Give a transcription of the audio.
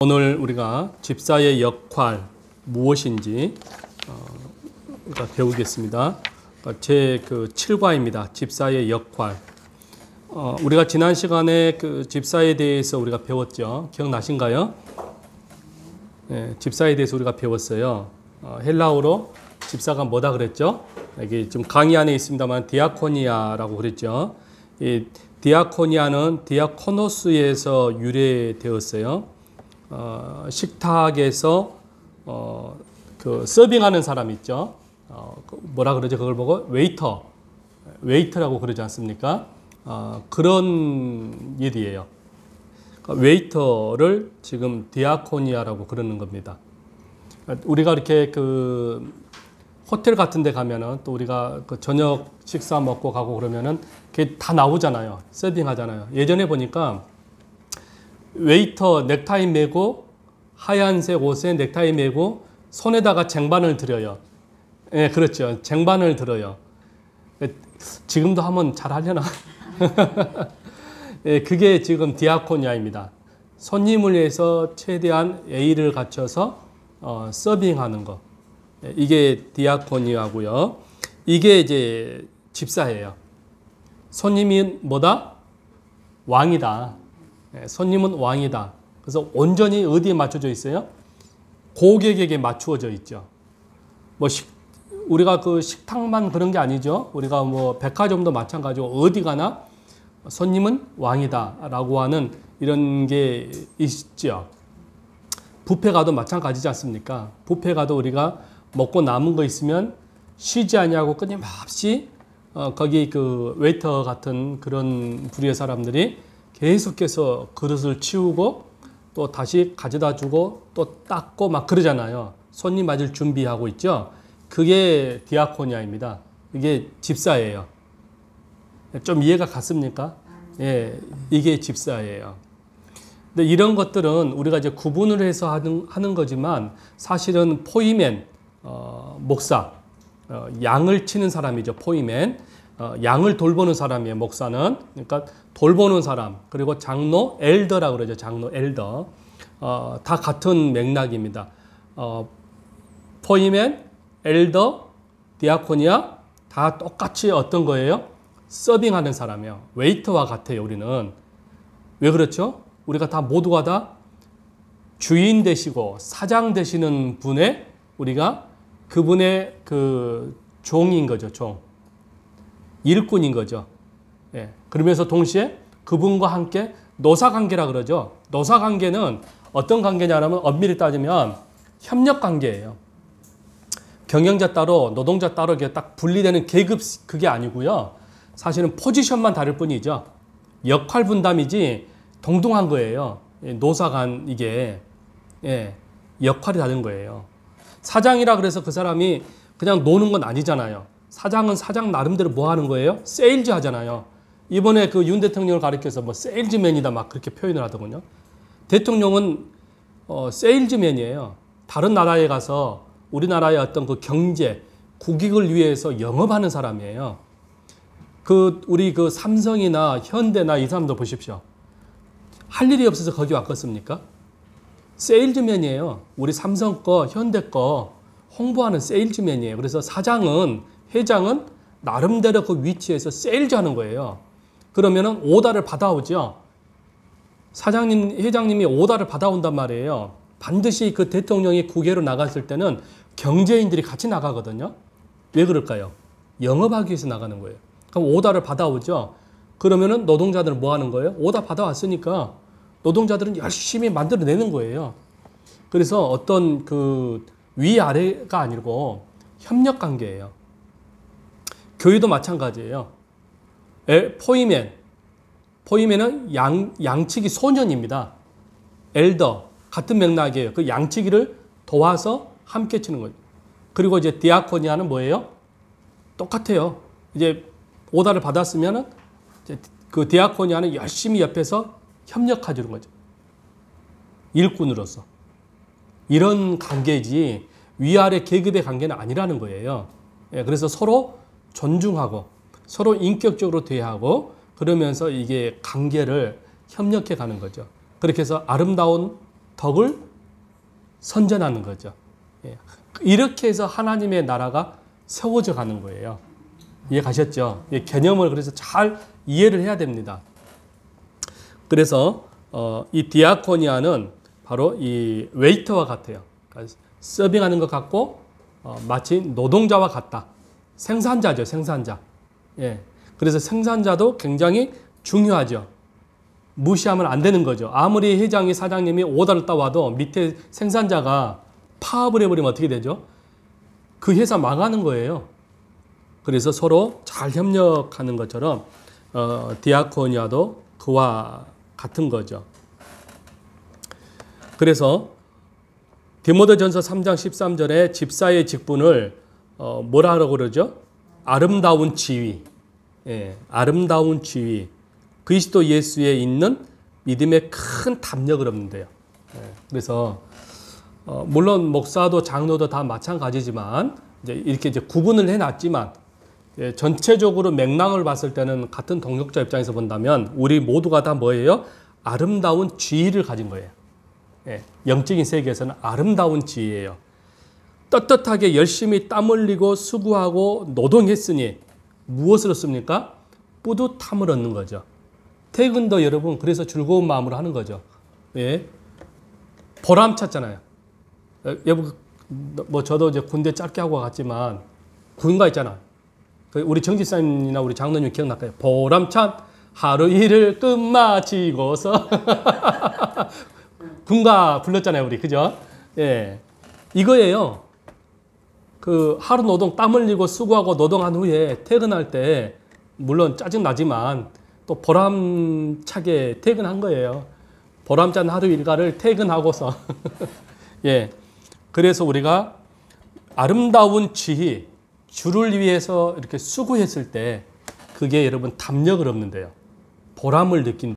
오늘 우리가 집사의 역할 무엇인지 배우겠습니다. 제 7과입니다. 집사의 역할. 우리가 지난 시간에 그 집사에 대해서 우리가 배웠죠. 기억나신가요? 네, 집사에 대해서 우리가 배웠어요. 헬라어로 집사가 뭐다 그랬죠? 여기 좀 강의 안에 있습니다만 디아코니아라고 그랬죠. 이 디아코니아는 디아코노스에서 유래되었어요. 식탁에서 그 서빙하는 사람 있죠. 뭐라 그러죠? 그걸 보고 웨이터라고 그러지 않습니까? 그런 일이에요. 웨이터를 지금 디아코니아라고 그러는 겁니다. 우리가 이렇게 그 호텔 같은 데 가면은 또 우리가 그 저녁 식사 먹고 가고 그러면은 그게 다 나오잖아요. 서빙하잖아요. 예전에 보니까 웨이터 넥타이 매고 하얀색 옷에 넥타이 매고 손에다가 쟁반을 들어요. 예, 그렇죠. 쟁반을 들어요. 지금도 하면 잘 하려나? 예, 그게 지금 디아코니아입니다. 손님을 위해서 최대한 예의를 갖춰서 서빙하는 거. 예, 이게 디아코니아고요. 이게 이제 집사예요. 손님이 뭐다? 왕이다. 손님은 왕이다. 그래서 온전히 어디에 맞춰져 있어요? 고객에게 맞추어져 있죠. 뭐 우리가 그 식탁만 그런 게 아니죠. 우리가 뭐 백화점도 마찬가지고 어디 가나 손님은 왕이다라고 하는 이런 게 있죠. 뷔페 가도 마찬가지지 않습니까? 뷔페 가도 우리가 먹고 남은 거 있으면 쉬지 않냐고 끊임없이 거기 그 웨이터 같은 그런 부류의 사람들이 계속해서 그릇을 치우고 또 다시 가져다 주고 또 닦고 막 그러잖아요. 손님 맞을 준비하고 있죠. 그게 디아코니아입니다. 이게 집사예요. 좀 이해가 갔습니까? 예, 이게 집사예요. 근데 이런 것들은 우리가 이제 구분을 해서 하는 거지만 사실은 포이맨, 목사, 양을 치는 사람이죠. 포이맨. 양을 돌보는 사람이에요. 목사는. 그러니까 돌보는 사람. 그리고 장로, 엘더라고 그러죠. 장로, 엘더. 다 같은 맥락입니다. 포이맨, 엘더, 디아코니아 다 똑같이 어떤 거예요? 서빙하는 사람이에요. 웨이터와 같아요. 우리는. 왜 그렇죠? 우리가 다 모두가 다 주인 되시고 사장 되시는 분의 우리가 그분의 그 종인 거죠. 종. 일꾼인 거죠. 예. 그러면서 동시에 그분과 함께 노사관계라 그러죠. 노사관계는 어떤 관계냐면 엄밀히 따지면 협력관계예요. 경영자 따로 노동자 따로 이렇게 딱 분리되는 계급 그게 아니고요. 사실은 포지션만 다를 뿐이죠. 역할 분담이지 동등한 거예요. 노사간 이게 역할이 다른 거예요. 사장이라 그래서 그 사람이 그냥 노는 건 아니잖아요. 사장은 사장 나름대로 뭐 하는 거예요? 세일즈 하잖아요. 이번에 그 윤 대통령을 가리켜서 뭐 세일즈맨이다 막 그렇게 표현을 하더군요. 대통령은 세일즈맨이에요. 다른 나라에 가서 우리나라의 어떤 그 경제, 국익을 위해서 영업하는 사람이에요. 우리 그 삼성이나 현대나 이 사람도 보십시오. 할 일이 없어서 거기 왔겠습니까? 세일즈맨이에요. 우리 삼성 거, 현대 거 홍보하는 세일즈맨이에요. 그래서 회장은 나름대로 그 위치에서 세일즈 하는 거예요. 그러면은 오다를 받아오죠. 회장님이 오다를 받아온단 말이에요. 반드시 그 대통령이 국외로 나갔을 때는 경제인들이 같이 나가거든요. 왜 그럴까요? 영업하기 위해서 나가는 거예요. 그럼 오다를 받아오죠. 그러면은 노동자들은 뭐 하는 거예요? 오다 받아왔으니까 노동자들은 열심히 만들어내는 거예요. 그래서 어떤 그 위아래가 아니고 협력 관계예요. 교회도 마찬가지예요. 포이맨은 양치기 소년입니다. 엘더 같은 맥락이에요. 그 양치기를 도와서 함께 치는 거죠. 그리고 이제 디아코니아는 뭐예요? 똑같아요. 이제 오다를 받았으면은 이제 그 디아코니아는 열심히 옆에서 협력해 주는 거죠. 일꾼으로서. 이런 관계지 위아래 계급의 관계는 아니라는 거예요. 그래서 서로 존중하고 서로 인격적으로 대하고 그러면서 이게 관계를 협력해 가는 거죠. 그렇게 해서 아름다운 덕을 선전하는 거죠. 예. 이렇게 해서 하나님의 나라가 세워져 가는 거예요. 이해 가셨죠? 예, 개념을 그래서 잘 이해를 해야 됩니다. 그래서 이 디아코니아는 바로 이 웨이터와 같아요. 그러니까 서빙하는 것 같고 마치 노동자와 같다. 생산자죠, 생산자. 예. 그래서 생산자도 굉장히 중요하죠. 무시하면 안 되는 거죠. 아무리 회장이 사장님이 오다를 따와도 밑에 생산자가 파업을 해버리면 어떻게 되죠? 그 회사 망하는 거예요. 그래서 서로 잘 협력하는 것처럼 디아코니아도 그와 같은 거죠. 그래서 디모데전서 3장 13절에 집사의 직분을 뭐라 하라고 그러죠? 아름다운 지위. 예, 아름다운 지위. 그리스도 예수에 있는 믿음의 큰 담력을 얻는데요. 예, 그래서 물론 목사도 장로도 다 마찬가지지만 이제 이렇게 이제 구분을 해놨지만 예, 전체적으로 맥락을 봤을 때는 같은 동역자 입장에서 본다면 우리 모두가 다 뭐예요? 아름다운 지위를 가진 거예요. 예, 영적인 세계에서는 아름다운 지위예요. 떳떳하게 열심히 땀 흘리고 수고하고 노동했으니 무엇을 얻습니까? 뿌듯함을 얻는 거죠. 퇴근도 여러분 그래서 즐거운 마음으로 하는 거죠. 예, 보람 찾잖아요. 여러분 뭐 저도 이제 군대 짧게 하고 갔지만 군가 있잖아. 우리 정지사님이나 우리 장로님 기억날까요? 보람찬 하루 일을 끝마치고서 군가 불렀잖아요, 우리. 그죠? 예. 이거예요. 그 하루 노동 땀 흘리고 수고하고 노동한 후에 퇴근할 때 물론 짜증 나지만 또 보람차게 퇴근한 거예요. 보람찬 하루 일과를 퇴근하고서 예. 그래서 우리가 아름다운 지위, 주를 위해서 이렇게 수고했을 때 그게 여러분 담력을 얻는데요. 보람을 느낀